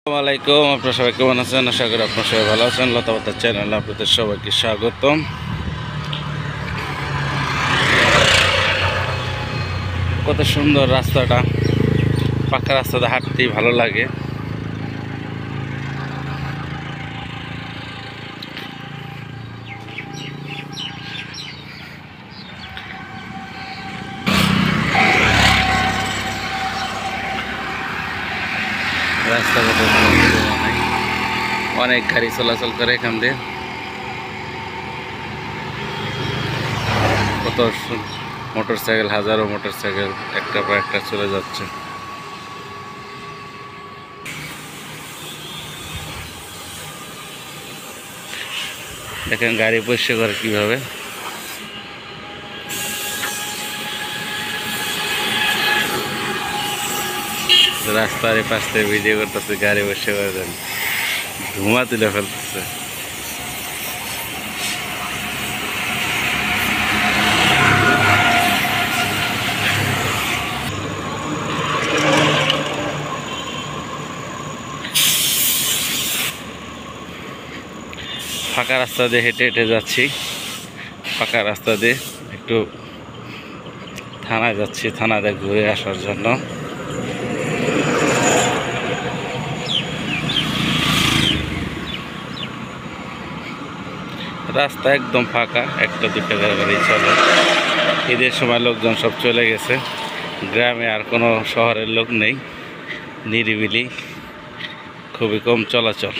আসসালামাইকুম, আপনারা সবাই কেমন আছেন? আশা করি আপনারা সবাই ভালো আছেন। লতাপাতার চ্যানেলে আপনাদের সবাইকে স্বাগতম। কত সুন্দর রাস্তাটা, পাকা রাস্তাতে হাঁটতেই ভালো লাগে। রাস্তাঘাটে অনেক গাড়ি চলাচল করে এখান দিয়ে। কত মোটর সাইকেল, হাজারো মোটর সাইকেল একটা পর একটা চলে যাচ্ছে। দেখেন গাড়ি পরিষ্কার করে কিভাবে। রাস্তার পাশ থেকে ভিডিও করতেছে, গাড়ি বসে করে দেন, ধোঁয়া তুলে ফেলতেছে। ফাঁকা রাস্তা দিয়ে হেঁটে হেঁটে যাচ্ছি। ফাঁকা রাস্তা দিয়ে একটু থানায় যাচ্ছি, থানাতে ঘুরে আসার জন্য। রাস্তা একদম ফাঁকা, একটা দুটো গাড়ি চলে। ঈদের সময় লোকজন সব চলে গেছে। গ্রামে আর কোনো শহরের লোক নেই, নিরিবিলি, খুবই কম চলাচল।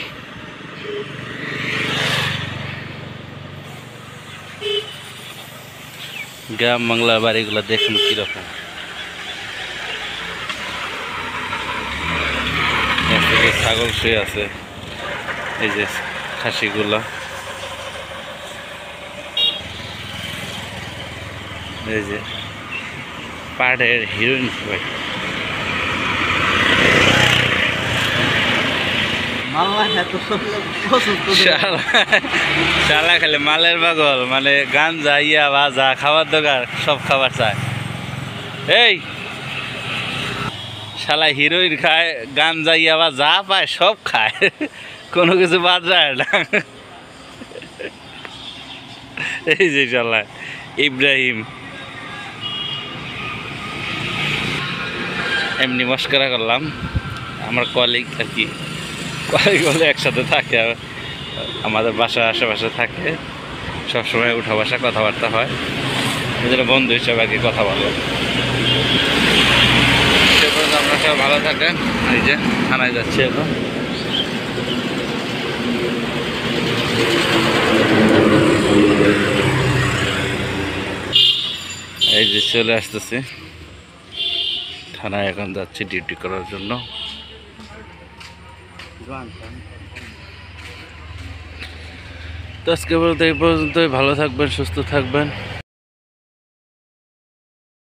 গ্রাম বাংলার বাড়িগুলো দেখুন কীরকম। ছাগল শুয়ে আছে, এই যে খাসিগুলো, এই যে পাড়ের হিরোইন সবাই। শালা খালি মালের পাগল, মানে গাঞ্জা, ইয়া ভাজা, খাবার দোকান সব খাবার চায়। এই শালা হিরোইন খায়, গাঞ্জা, ইয়া বা যা পায় সব খায়, কোনো কিছু বাদ যায় না। এই যে শালা ইব্রাহিম এমনি মস্করা করলাম। আমার কলিগ আর কি, কলিগ বলে একসাথে থাকে, আমাদের বাসার আশেপাশে থাকে, সবসময় উঠা বসা কথাবার্তা হয়, এই জন্য বন্ধু হিসাবে আর কি কথা বলে। সে পর্যন্ত আপনারা সবাই ভালো থাকেন। এই যে থানায় যাচ্ছি এখন। এই যে চলে আসতেছি থানায়, এখন যাচ্ছি ডিউটি করার জন্য। তো আজকে বলতে এই পর্যন্তই। ভালো থাকবেন, সুস্থ থাকবেন।